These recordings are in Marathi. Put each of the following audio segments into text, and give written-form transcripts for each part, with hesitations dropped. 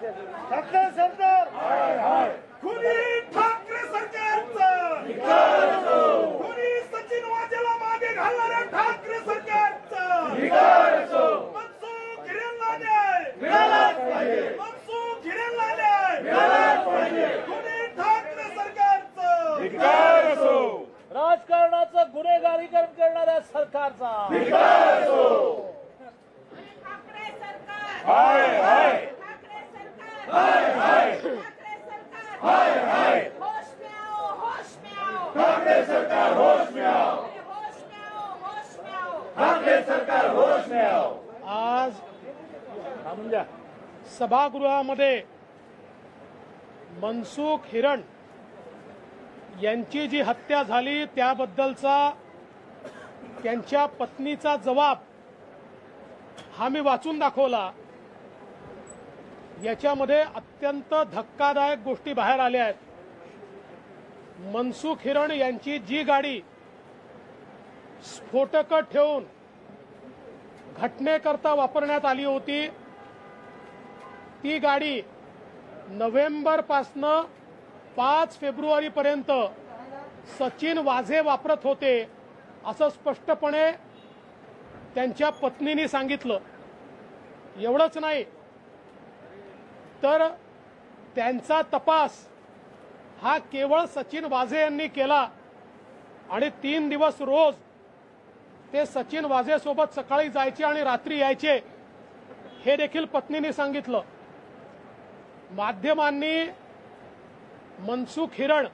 ठाकरे सरकार खुनी ठाकरे सरकारचं खुनी सचिन वाजेला मागे घालणाऱ्या ठाकरे सरकारचं मनसुख हिरेनला न्याय मिळालाच पाहिजे मनसुख हिरेनला न्याय मिळालाच पाहिजे खुनी ठाकरे सरकारचं धिक्कार असो राजकारणाचं गुन्हेगारीकरण करणाऱ्या सरकारचा धिक्कार असो ठाकरे सरकार हाय हाय ठाकरे सरकार हाय हाय ठाकरे सरकार हाय हाय होश में आओ होश में आओ ठाकरे सरकार होश में आओ होश में आओ होश में आओ ठाकरे सरकार होश में आओ। आज सभागृहामध्ये मनसुख हिरण यांची जी हत्या झाली त्याबद्दलचा त्यांच्या पत्नीचा जबाब हा मी वाचून दाखवला। याच्यामध्ये अत्यंत धक्कादायक गोष्टी बाहेर आल्या आहेत। मनसुख हिरण यांची जी गाडी स्फोटकं ठेवून घटनेकरता वापरण्यात आली होती ती गाडी नोव्हेंबरपासून 5 फेब्रुवारीपर्यंत सचिन वाझे वापरत होते असं स्पष्टपणे त्यांच्या पत्नीने सांगितलं। एवढंच नाही तर त्यांचा तपास हा केवळ सचिन वाझे यांनी केला आणि 3 दिवस रोज ते सचिन वाझे सोबत सकाळी जायचे आणि रात्री यायचे हे देखील पत्नीने सांगितलं। माध्यमांनी मनसुख हिरण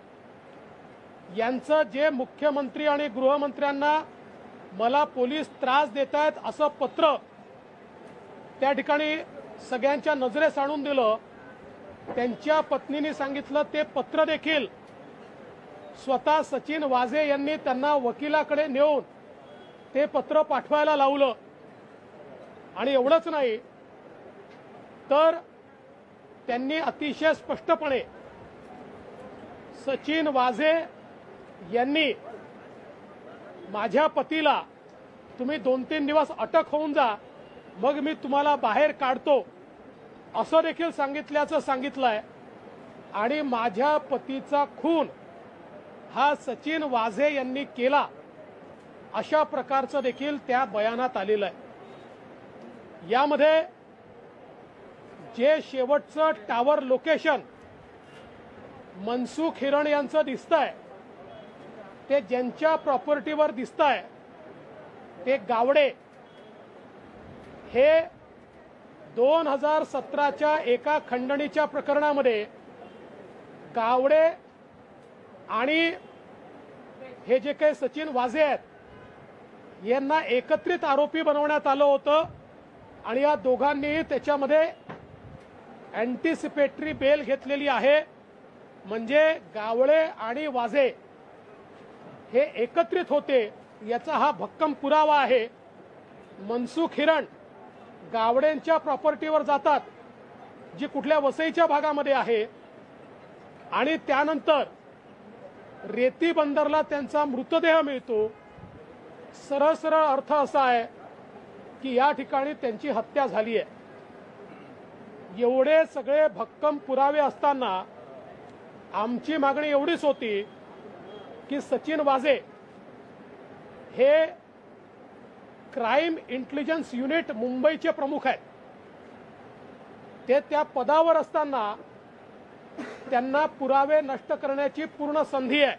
यांचं जे मुख्यमंत्री आणि गृहमंत्र्यांना मला पोलीस त्रास देत आहेत असं पत्र त्या ठिकाणी सगळ्यांच्या नजरेस आणून दिलं। त्यांच्या पत्नीने सांगितलं ते पत्र देखील स्वतः सचिन वाझे यांनी त्यांना वकिलाकडे नेऊन ते पत्र पाठवायला लावलं। आणि एवढंच नाही तर त्यांनी अतिशय स्पष्टपणे सचिन वाझे यांनी माझ्या पतीला तुम्ही 2-3 दिवस अटक होऊन जा मग मी तुम्हाला बाहेर काढतो असं देखील सांगितल्याचं सांगितलंय। आणि माझ्या पतीचा खून हा सचिन वाझे यांनी केला अशा प्रकारचं देखील त्या बयानात आलेलं आहे। यामध्ये जे शेवटचं टावर लोकेशन मनसुख हिरण यांचं दिसतंय ते ज्यांच्या प्रॉपर्टीवर दिसतंय ते गावडे हे 2017च्या एका खंडणीच्या प्रकरणामध्ये गावडे आणि हे जे काही सचिन वाझे आहेत यांना एकत्रित आरोपी बनवण्यात आलं होतं आणि या दोघांनीही त्याच्यामध्ये अँटिसिपेटरी बेल घेतलेली आहे। म्हणजे गावडे आणि वाझे हे एकत्रित होते याचा हा भक्कम पुरावा आहे। मनसुख हिरण गावडेंच्या प्रॉपर्टीवर जातात जी कुठल्या वसईच्या भागामध्ये आहे आणि त्यानंतर रेती बंदरला त्यांचा मृतदेह मिळतो। सरळ सरळ अर्थ असा आहे की या ठिकाणी त्यांची हत्या झाली आहे। एवढे सगळे भक्कम पुरावे असताना आमची मागणी एवढीच होती की सचिन वाझे हे क्राईम इंटेलिजन्स युनिट मुंबईचे प्रमुख आहेत। ते त्या पदावर असताना त्यांना पुरावे नष्ट करण्याची पूर्ण संधी आहे।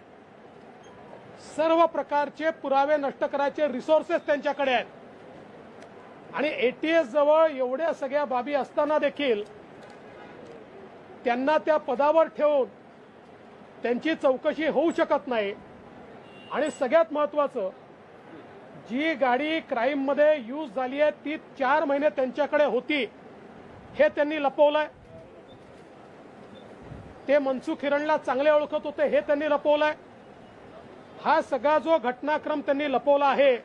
सर्व प्रकारचे पुरावे नष्ट करायचे रिसोर्सेस त्यांच्याकडे आहेत आणि एटीएस जवळ एवढ्या सगळ्या बाबी असताना देखील त्यांना त्या पदावर ठेवून त्यांची चौकशी होऊ शकत नाही। आणि सगळ्यात महत्त्वाचं जी गाडी क्राईम मध्ये यूज झाली आहे ती 4 महिने त्यांच्याकडे होती हे त्यांनी लपवलंय। ते मनसुख हिरणला चांगले ओळखत होते हे त्यांनी लपवलंय। हा सगळा जो घटनाक्रम त्यांनी लपवला आहे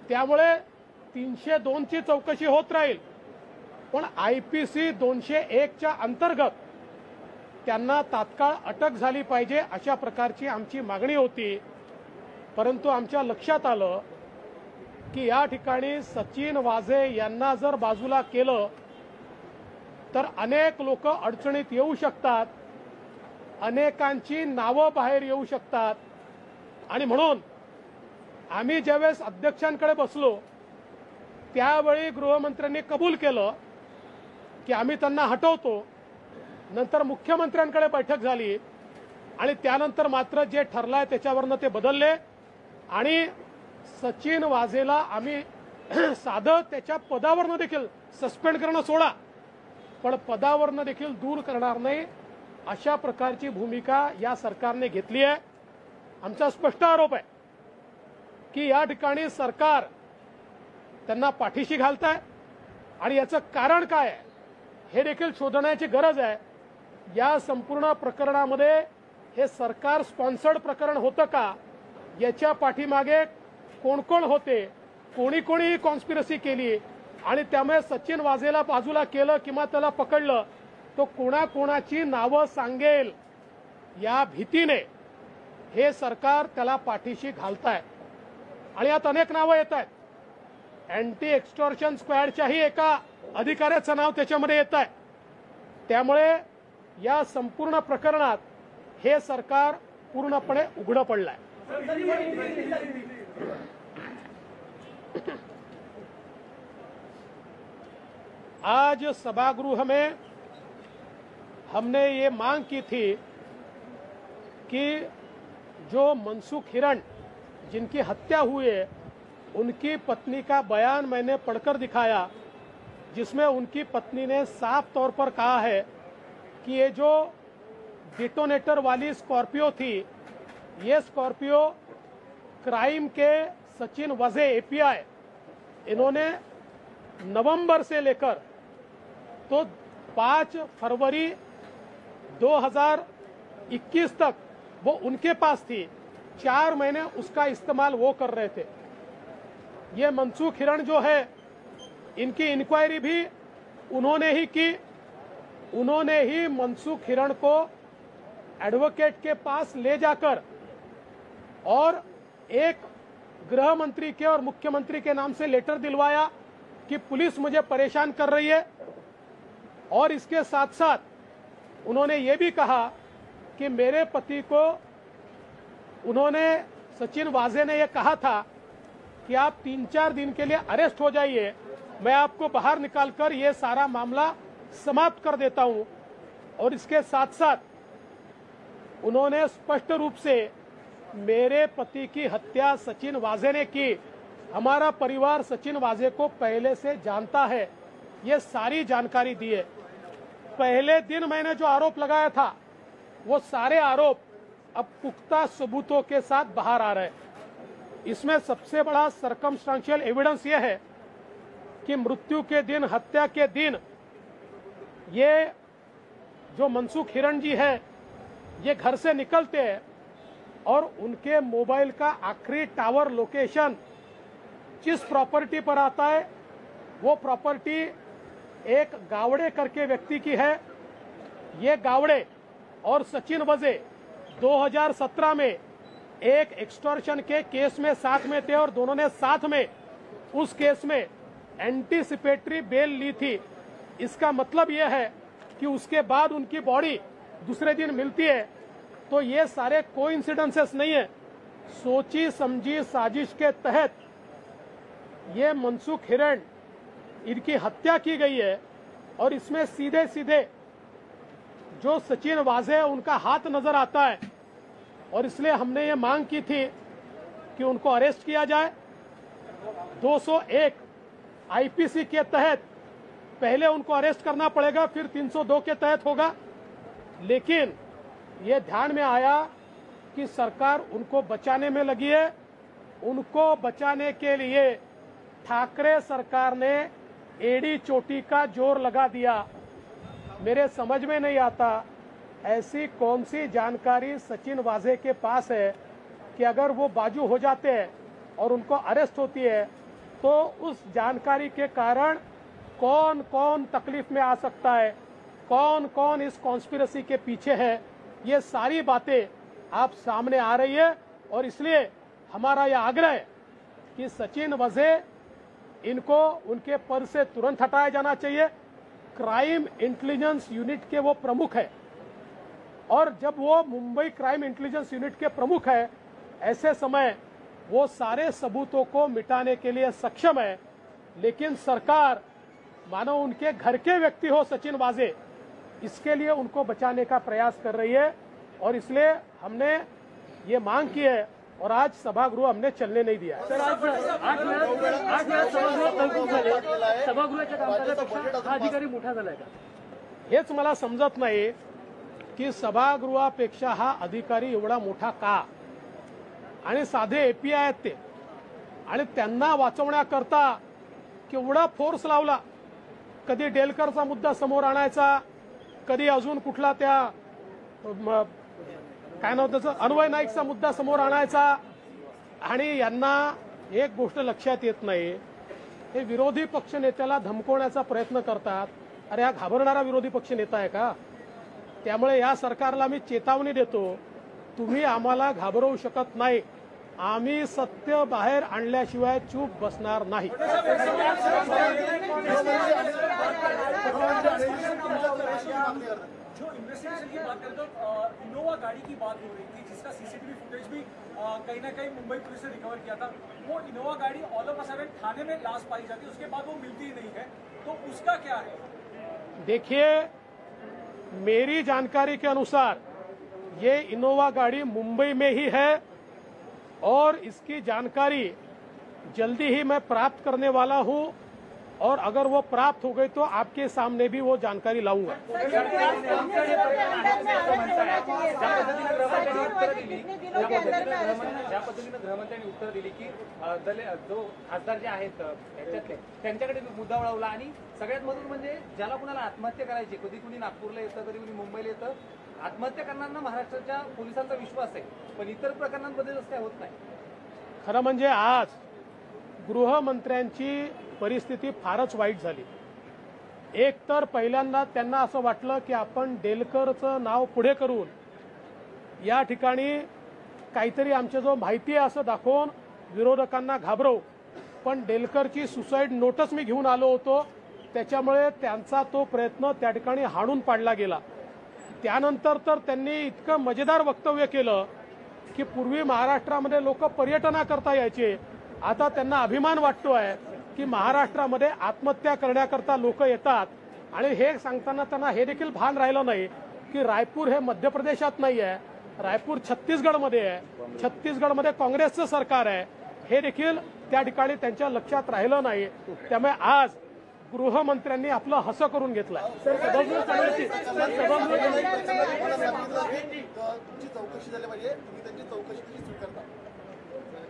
त्यामुळे 302 ची चौकशी होत राहील पण IPC 201 च्या अंतर्गत त्यांना तात्काळ अटक झाली पाहिजे अशा प्रकारची आमची मागणी होती। परंतु आमच्या लक्षात आलं की या ठिकाणी सचिन वाझे यांना जर बाजूला केलं तर अनेक लोक अडचणीत येऊ शकतात, अनेकांची नावं बाहेर येऊ शकतात. आणि म्हणून आम्ही ज्यावेळेस अध्यक्षांकडे बसलो त्यावेळी गृहमंत्र्यांनी कबूल केलं की आम्ही त्यांना हटवतो. नंतर मुख्यमंत्र्यांकडे बैठक झाली आणि त्यानंतर मात्र जे ठरलंय त्याच्यावरनं ते बदलले आणि सचिन वाझेला आम्ही साधं त्याच्या पदावरनं देखील सस्पेंड करणं सोडा, पण पदावरनं देखील दूर करणार नाही अशा प्रकारची भूमिका या सरकारने घेतली आहे. आमचा स्पष्ट आरोप आहे की या ठिकाणी सरकार त्यांना पाठीशी घालत आहे आणि याचं कारण काय आहे हे देखील शोधण्याची गरज आहे. या संपूर्ण प्रकरणामध्ये हे सरकार स्पॉन्सर्ड प्रकरण होतं का, याच्या पाठीमागे कोण कोण होते, कोणी कोणी कॉन्स्पिरसी केली आणि त्यामुळे सचिन वाझेला बाजूला केलं किंवा त्याला पकडलं, तो कोणाकोणाची नावं सांगेल या भीतीने हे सरकार त्याला पाठीशी घालताय. आणि यात अनेक नावं येत आहेत. अँटी एक्स्टॉर्शन स्क्वॅडच्याही एका अधिकाऱ्याचं नाव त्याच्यामध्ये येत आहे. त्यामुळे या संपूर्ण प्रकरणात हे सरकार पूर्णपणे उघडं पडलंय. आज सभागृह में हमने ये मांग की थी कि जो मनसुख हिरण जिनकी हत्या हुई है उनकी पत्नी का बयान मैंने पढ़कर दिखाया, जिसमें उनकी पत्नी ने साफ तौर पर कहा है कि ये जो डिटोनेटर वाली स्कॉर्पियो थी, ये स्कॉर्पियो क्राइम के सचिन वाजे एपीआई इन्होंने नवंबर से लेकर तो 5 फरवरी 2021 तक वो उनके पास थी. 4 महीने उसका इस्तेमाल वो कर रहे थे. ये मनसुख हिरण जो है इनकी इंक्वायरी भी उन्होंने ही की. उन्होंने ही मनसुख हिरण को एडवोकेट के पास ले जाकर और एक गृह मंत्री के और मुख्यमंत्री के नाम से लेटर दिलवाया कि पुलिस मुझे परेशान कर रही है. और इसके साथ साथ उन्होंने ये भी कहा कि मेरे पति को उन्होंने सचिन वाजे ने ये कहा था कि आप 3-4 दिन के लिए अरेस्ट हो जाइए, मैं आपको बाहर निकालकर ये सारा मामला समाप्त कर देता हूं. और इसके साथ साथ उन्होंने स्पष्ट रूप से मेरे पति की हत्या सचिन वाजे ने की, हमारा परिवार सचिन वाजे को पहले से जानता है, ये सारी जानकारी दी है. पहले दिन मैंने जो आरोप लगाया था वो सारे आरोप अब पुख्ता सबूतों के साथ बाहर आ रहे हैं. इसमें सबसे बड़ा सर्कमस्टांशियल एविडेंस ये है कि मृत्यु के दिन, हत्या के दिन ये जो मनसुख हिरण जी है ये घर से निकलते हैं और उनके मोबाइल का आखिरी टावर लोकेशन जिस प्रॉपर्टी पर आता है वो प्रॉपर्टी एक गावड़े करके व्यक्ति की है. ये गावड़े और सचिन वाजे 2017 में एक एक्सटॉर्शन के केस में साथ में थे और दोनों ने साथ में उस केस में एंटीसिपेटरी बेल ली थी. इसका मतलब यह है कि उसके बाद उनकी बॉडी दूसरे दिन मिलती है. तो ये सारे कोइंसिडेंसेस नहीं है, सोची समझी साजिश के तहत ये मनसुख हिरण इनकी हत्या की गई है. और इसमें सीधे सीधे जो सचिन वाजे उनका हाथ नजर आता है और इसलिए हमने ये मांग की थी कि उनको अरेस्ट किया जाए. 201 आईपीसी के तहत पहले उनको अरेस्ट करना पड़ेगा, फिर 302 के तहत होगा. लेकिन ये ध्यान में आया कि सरकार उनको बचाने में लगी है. उनको बचाने के लिए ठाकरे सरकार ने एड़ी चोटी का जोर लगा दिया. मेरे समझ में नहीं आता ऐसी कौन सी जानकारी सचिन वाजे के पास है कि अगर वो बाजू हो जाते हैं और उनको अरेस्ट होती है तो उस जानकारी के कारण कौन कौन तकलीफ में आ सकता है, कौन कौन इस कॉन्स्पिरेसी के पीछे है. ये सारी बातें आप सामने आ रही है और इसलिए हमारा यह आग्रह है कि सचिन वाजे इनको उनके पद से तुरंत हटाया जाना चाहिए. क्राइम इंटेलिजेंस यूनिट के वो प्रमुख है, और जब वो मुंबई क्राइम इंटेलिजेंस यूनिट के प्रमुख है, ऐसे समय वो सारे सबूतों को मिटाने के लिए सक्षम है। लेकिन सरकार मानो उनके घर के व्यक्ति हो सचिन वाजे, इसके लिए उनको बचाने का प्रयास कर रही है, और इसलिए हमने ये मांग की है और आज सभागृह हमने चलने नहीं दिया है। सर, आज 8 वेळा सभागृह तहकूब झाले. सभागृहाच्या कामकाजापेक्षा हा अधिकारी मोठा झालाय का? हेच मला समजत नाही की सभागृहापेक्षा हा अधिकारी एवढा मोठा का, आणि साधे एपीआय आहेत ते, आणि त्यांना वाचवण्याकरता केवढा फोर्स लावला. कधी डेलकरचा मुद्दा समोर आणायचा, कधी अजून कुठला त्या काय नाव त्याचं अन्वय नाईकचा मुद्दा समोर आणायचा. आणि यांना एक गोष्ट लक्षात येत नाही, हे विरोधी पक्षनेत्याला धमकवण्याचा प्रयत्न करतात. अरे हा घाबरणारा विरोधी पक्षनेता आहे का? त्यामुळे या सरकारला मी चेतावणी देतो, तुम्ही आम्हाला घाबरवू शकत नाही. आम्ही सत्य बाहेर आणल्याशिवाय चूप बसणार नाही. जो इन्वेस्टिगेशन की बात करें तो इनोवा गाड़ी की बात हो रही थी, जिसका सीसीटीवी फुटेज भी कहीं ना कहीं मुंबई पुलिस ने रिकवर किया था. वो इनोवा गाड़ी ऑल ऑफ अ सडन थाने में लाश पाई जाती है, उसके बाद वो मिलती ही नहीं है, तो उसका क्या है? देखिए, मेरी जानकारी के अनुसार ये इनोवा गाड़ी मुंबई में ही है, और इसकी जानकारी जल्दी ही मैं प्राप्त करने वाला हूं, और अगर वो प्राप्त हो गई तो आपके सामने भी वो जानकारी लाऊंगा. ज्या पद्धतीने गृहमंत्र्यांनी उत्तर दिली की जो खासदार जे आहेत याच्यातले त्यांच्याकडे मुद्दा वळवला, आणि सगळ्यात महत्त्वाचं म्हणजे ज्याला कुणाला आत्महत्या करायची, कधी कुणी नागपूरला येतं, कधी कुणी मुंबईला येतं, आत्महत्या करणाऱ्यांना महाराष्ट्राच्या पोलिसांचा विश्वास आहे, पण इतर प्रकरणांमध्ये तसं काय होत नाही. खरं म्हणजे आज गृहमंत्र्यांची परिस्थिती फारच वाईट झाली. एक तर पहिल्यांदा त्यांना असं वाटलं की आपण डेलकरचं नाव पुढे करून या ठिकाणी काहीतरी आमच्याजवळ माहिती आहे असं दाखवून विरोधकांना घाबरवू, पण डेलकरची सुसाईड नोटच मी घेऊन आलो होतो, त्याच्यामुळे त्यांचा तो प्रयत्न त्या ठिकाणी हाणून पाडला गेला. त्यानंतर तर त्यांनी इतकं मजेदार वक्तव्य केलं की पूर्वी महाराष्ट्रामध्ये लोक पर्यटनाकरता यायचे, आता त्यांना अभिमान वाटतोय की महाराष्ट्रामध्ये आत्महत्या करण्याकरता लोक येतात. आणि हे सांगताना त्यांना हे देखील भान राहिलं नाही की रायपूर हे मध्य प्रदेशात नाही आहे, रायपूर छत्तीसगडमध्ये आहे, छत्तीसगडमध्ये काँग्रेसचं सरकार आहे, हे देखील त्या ठिकाणी त्यांच्या लक्षात राहिलं नाही. त्यामुळे आज गृहमंत्र्यांनी आपलं हसं करून घेतलंय.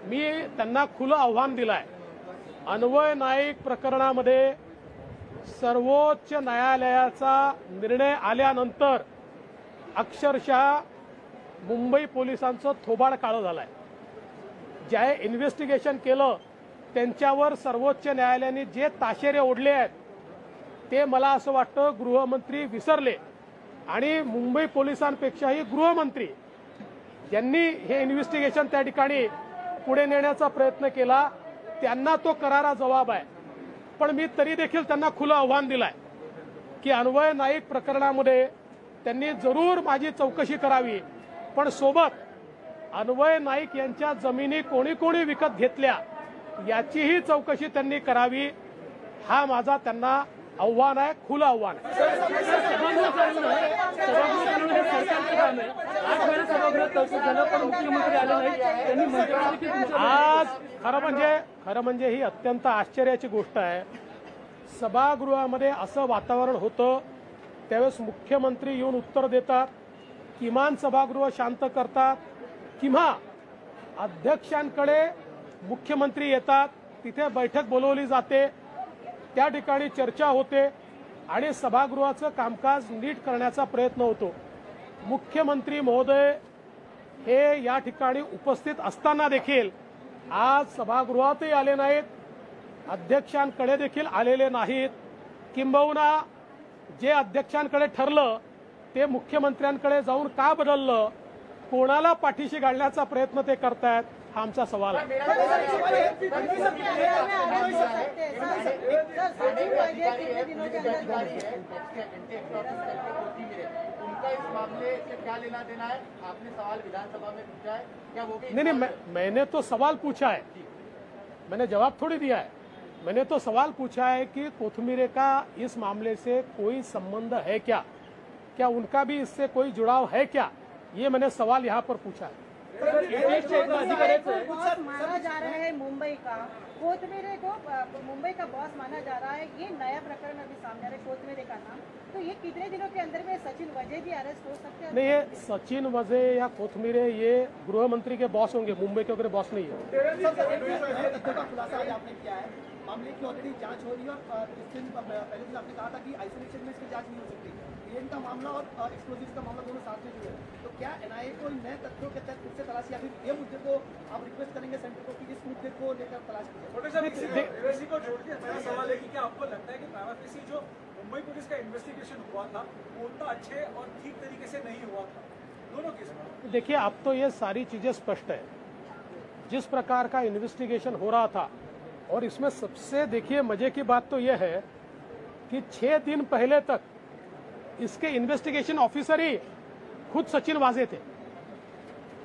मी त्यांना खुलं आव्हान दिलंय. अन्वय नाईक प्रकरणामध्ये सर्वोच्च न्यायालयाचा निर्णय आल्यानंतर अक्षरशः मुंबई पोलिसांचं थोबाड काळं झालंय. ज्या इन्व्हेस्टिगेशन केलं त्यांच्यावर सर्वोच्च न्यायालयाने जे ताशेरे ओढले आहेत ते मला असं वाटतं गृहमंत्री विसरले, आणि मुंबई पोलिसांपेक्षाही गृहमंत्री ज्यांनी हे इन्व्हेस्टिगेशन त्या ठिकाणी पुढे नेण्याचा प्रयत्न केला त्यांना तो करारा जबाब आहे. पण मी तरी देखील त्यांना खुलं आव्हान दिलंय की अन्वय नाईक प्रकरणामध्ये त्यांनी जरूर माझी चौकशी करावी, पण सोबत अन्वय नाईक यांच्या जमिनी कोणी कोणी विकत घेतल्या याचीही चौकशी त्यांनी करावी. हा माझा त्यांना आव्हान आहे, खुलं आव्हान आहे. आज खरं म्हणजे ही अत्यंत आश्चर्याची गोष्ट आहे. सभागृहामध्ये असं वातावरण होतं त्यावेळेस मुख्यमंत्री येऊन उत्तर देतात, किमान सभागृह शांत करतात, किंवा अध्यक्षांकडे मुख्यमंत्री येतात, तिथे बैठक बोलवली जाते, त्या ठिकाणी चर्चा होते आणि सभागृहाचं कामकाज नीट करण्याचा प्रयत्न होतो. मुख्यमंत्री महोदय हे या ठिकाणी उपस्थित असताना देखील आज सभागृहातही आले नाहीत, अध्यक्षांकडे देखील आलेले नाहीत. किंबहुना जे अध्यक्षांकडे ठरलं ते मुख्यमंत्र्यांकडे जाऊन का बदललं, कोणाला पाठीशी घालण्याचा प्रयत्न ते करतायत हा आमचा सवाल आहे. उनका इस मामले से क्या लेना देना है? आपने सवाल विधानसभा में पूछा है, क्या वो भी? नहीं, मैंने तो सवाल पूछा है, मैंने जवाब थोड़ी दिया है. मैंने तो सवाल पूछा है कि कोथमीरे का इस मामले से कोई संबंध है क्या, क्या उनका भी इससे कोई जुड़ाव है क्या, ये मैंने सवाल यहाँ पर पूछा है. बॉस माना जा रहा है मुंबई का, कोथमीरे को मुंबई का बॉस माना जा रहा है. ये नया प्रकरण अभी सामने आ रहा है कोथमीरे का नाम. तो ये कितने दिनों के अंदर में सचिन वजय भी अरेस्ट हो सकते हैं? नहीं, ये सचिन वजय या कोथमीरे ये गृह मंत्री के बॉस होंगे, मुंबई के वगैरह बॉस नहीं है. का खुलासा आज आपने किया है, मामले की ऑलरेडी जांच हो रही है और इस दिन पहले दिन आपने कहा था कि आइसोलेशन में इसकी जांच नहीं हो सकती. पीएम का मामला और एक्सप्लोजिव का मामला दोनों साथ में जुड़े हैं. तो क्या एनआईए को इन नए तथ्यों के तहत फिर से तलाश, या फिर ये मुद्दे को आप रिक्वेस्ट करेंगे सेंटर को कि इस मुद्दे को लेकर तलाश कीजिए? इसी को जोड़ के मेरा सवाल है कि क्या आपको लगता है कि प्राइवेसी जो मुंबई पुलिस का इन्वेस्टिगेशन हुआ था वो उतना अच्छे और ठीक तरीके से नहीं हुआ था दोनों केस में? देखिए, अब तो ये सारी चीजें स्पष्ट है. जिस प्रकार का इन्वेस्टिगेशन हो रहा था, और इसमें सबसे देखिए मजे की बात तो यह है कि 6 दिन पहले तक इसके इन्वेस्टिगेशन ऑफिसर ही खुद सचिन वाजे थे.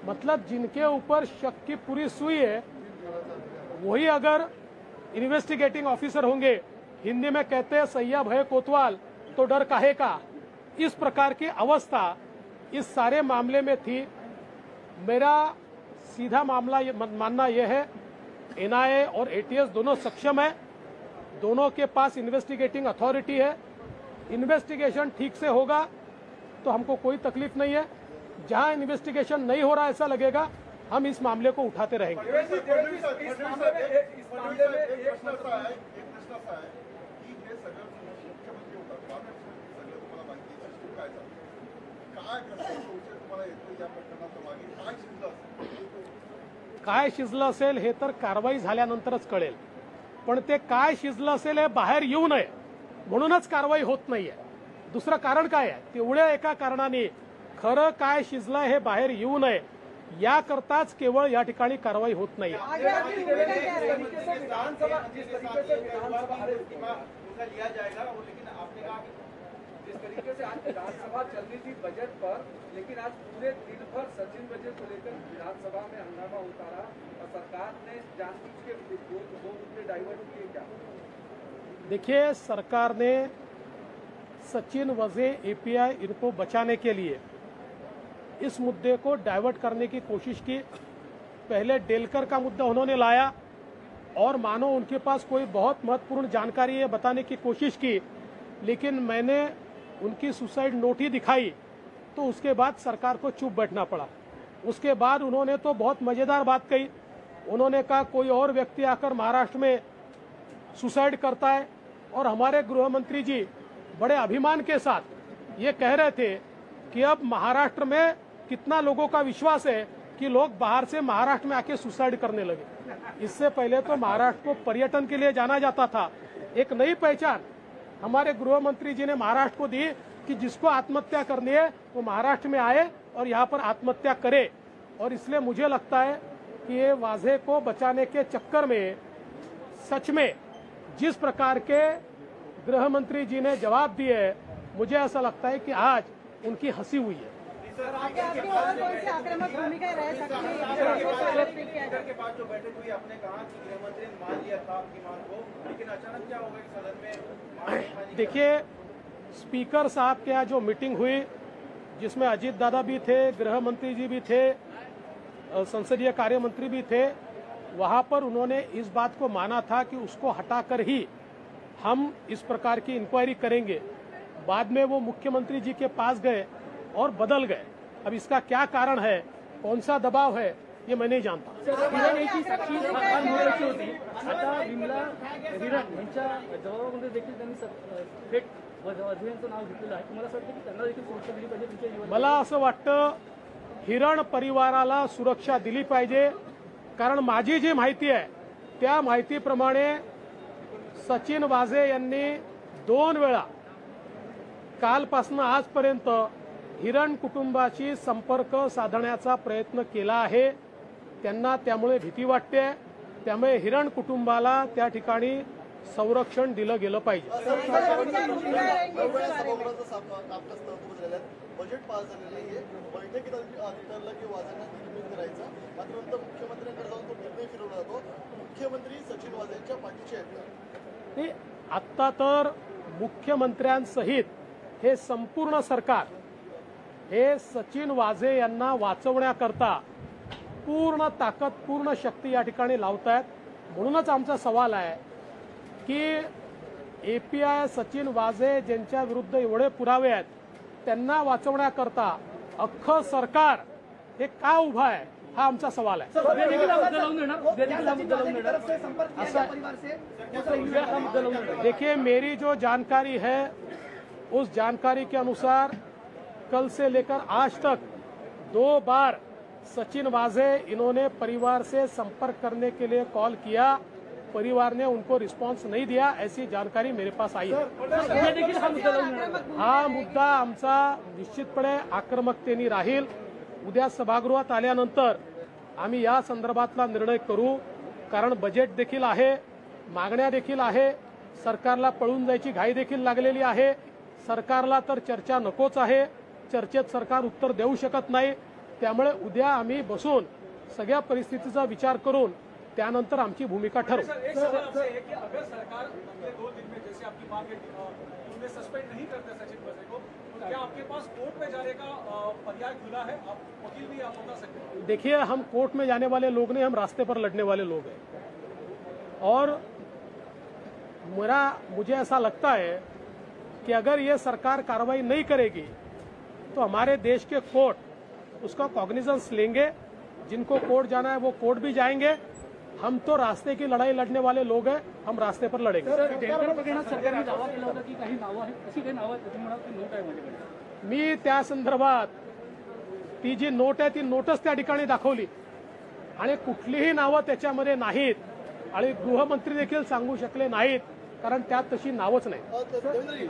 मतलब जिनके ऊपर शक की पूरी सुई है वही अगर इन्वेस्टिगेटिंग ऑफिसर होंगे, हिंदी में कहते हैं सैया भय कोतवाल तो डर काहे का, इस प्रकार की अवस्था इस सारे मामले में थी. मेरा सीधा मामला मानना यह है, एनआईए और एटीएस दोनों सक्षम है, दोनों के पास इन्वेस्टिगेटिंग अथॉरिटी है. इन्वेस्टिगेशन ठीक से होगा तो हमको कोई तकलीफ नहीं है. जहां इन्वेस्टिगेशन नहीं हो रहा ऐसा लगेगा हम इस मामले को उठाते रहेंगे. काय शिजलं असेल हे तर कारवाई झाल्यानंतरच कळेल, पण ते काय शिजलं असेल हे बाहेर येऊ नये म्हणूनच कारवाई होत नाहीये. दुसरं कारण काय आहे? तेवढ्या एका कारणाने खरं काय शिजलं हे बाहेर येऊ नये याकरताच केवळ या ठिकाणी कारवाई होत नाही. जिस तरीके से आज विधानसभा चल रही थी बजट पर, लेकिन आज पूरे दिन भर सचिन वजह को लेकर विधानसभा में हंगामा होता रहा और सरकार ने जानबूझ के दो मुद्दे डाइवर्ट किए. क्या देखिए, सरकार ने सचिन वजह एपीआई इनको बचाने के लिए इस मुद्दे को डाइवर्ट करने की कोशिश की. पहले डेलकर का मुद्दा उन्होंने लाया और मानो उनके पास कोई बहुत महत्वपूर्ण जानकारी है बताने की कोशिश की, लेकिन मैंने उनकी सुसाइड नोट ही दिखाई तो उसके बाद सरकार को चुप बैठना पड़ा. उसके बाद उन्होंने तो बहुत मजेदार बात कही. उन्होंने कहा कोई और व्यक्ति आकर महाराष्ट्र में सुसाइड करता है और हमारे गृह मंत्री जी बड़े अभिमान के साथ ये कह रहे थे कि अब महाराष्ट्र में कितना लोगों का विश्वास है कि लोग बाहर से महाराष्ट्र में आके सुसाइड करने लगे. इससे पहले तो महाराष्ट्र को पर्यटन के लिए जाना जाता था. एक नई पहचान हमारे गृह मंत्री जी ने महाराष्ट्र को दी कि जिसको आत्महत्या करनी है वो महाराष्ट्र में आए और यहाँ पर आत्महत्या करे. और इसलिए मुझे लगता है कि ये वाजे को बचाने के चक्कर में सच में जिस प्रकार के गृह मंत्री जी ने जवाब दिए, मुझे ऐसा लगता है कि आज उनकी हंसी हुई है. आक्रामक भूमिका रह सकती है के बाद जो बैठक हुई, आपने कहा कि गृह मंत्री ने मान लिया था आपकी मांग को, लेकिन अचानक क्या होगा कि सदन में? देखिए, स्पीकर साहब के यहाँ जो मीटिंग हुई जिसमें अजीत दादा भी थे, गृह मंत्री जी भी थे, संसदीय कार्य मंत्री भी थे, वहां पर उन्होंने इस बात को माना था कि उसको हटाकर ही हम इस प्रकार की इंक्वायरी करेंगे. बाद में वो मुख्यमंत्री जी के पास गए और बदल गए. अब इसका क्या कारण है, कौन सा दबाव है, ये मैं नहीं जानता. आता विमला हिरण यांच्या जबाबामध्ये देखील त्यांनी थेट वधूंचं नाव घेतलेलं आहे. तुम्हाला असं वाटतं की त्यांना देखील सुरक्षा दिली पाहिजे तुमच्या जीवनात? मला असं वाटतं हिरण परिवाराला सुरक्षा दिली पाहिजे, कारण माझी जी माहिती आहे त्या माहितीप्रमाणे सचिन वाजे यांनी 2 वेळा कालपासून आजपर्यंत हिरण कुटुंबाशी संपर्क साधण्याचा प्रयत्न केला आहे. त्यांना त्यामुळे भीती वाटते. त्यामुळे हिरण कुटुंबाला त्या ठिकाणी संरक्षण दिलं गेलं पाहिजे. बजेट पास झालेलं नाहीये. बैठकीत आधी ठरलं की वाजेंना निर्मित करायचा, मात्र नंतर मुख्यमंत्र्यांकडे जाऊन तो निर्णय फिरवला जातो. मुख्यमंत्री सचिन वाझेंच्या पाठीचे आहेत. आत्ता तर मुख्यमंत्र्यांसहित हे संपूर्ण सरकार हे सचिन वाझे यांना वाचवण्याकरता पूर्ण ताकद पूर्ण शक्ती या ठिकाणी लावतायत. म्हणूनच आमचा सवाल आहे की एपीआय सचिन वाझे ज्यांच्या विरुद्ध एवढे पुरावे आहेत त्यांना वाचवण्याकरता अख्खं सरकार हे का उभं आहे, हा आमचा सवाल आहे. देखिए, मेरी जो जानकारी है उस जानकारी के अनुसार कल से लेकर आज तक 2 बार सचिन वाझे इन्होंने परिवार से संपर्क करने के लिए कॉल किया. परिवार ने उनको रिस्पॉन्स नहीं दिया, ऐसी जानकारी मेरे पास आई है. हा मुद्दा आमचा निश्चितपणे आक्रमकतेने राहील. उद्या सभागृहात आल्यानंतर आम्ही या संदर्भातला निर्णय करू. कारण बजेट देखील आहे, मागण्या देखील आहे, सरकारला पळून जायची घाई देखील लागलेली आहे. सरकारला तर चर्चा नकोच आहे, चर्चेत सरकार उत्तर देऊ शकत नाही. त्यामुळे उद्या आम्ही बसून सगळ्या परिस्थितीचा विचार करून त्यानंतर आमची भूमिका ठरवू. एक सवाल आपसे है कि अगर सरकार अगले 2 दिन में जैसे आपकी मांग है उन्हें सस्पेंड नहीं करते सचिन वाझे को, तो क्या आपके पास कोर्ट में जाने का पर्याय खुला है? आप वकील भी आप बता सकते हैं. देखिए, हम कोर्ट में जाने वाले लोग नहीं, हम रास्ते पर लड़ने वाले लोग हैं. और मुझे ऐसा लगता है कि अगर ये सरकार कार्रवाई नहीं करेगी तो हमारे देश के कोर्ट उसका कॉग्निजेंस लेंगे. जिनको कोर्ट जाना है वो कोर्ट भी जाएंगे. हम तो रास्ते की लड़ाई लड़ने वाले लोग हैं, हम रास्ते पर लढेंगे. सरकारने दावा केला होता की काही नावं आहेत, अशी काही नावं तुम्ही म्हणाल की नोट आहे माझ्याकडे. मी त्या संदर्भात ती जी नोट आहे ती नोटच त्या ठिकाणी दाखवली आणि कुठलीही नावं त्याच्यामध्ये नाहीत आणि गृहमंत्री देखील सांगू शकले नाहीत, कारण त्यात तशी नावच नाही. देवेंद्रजी,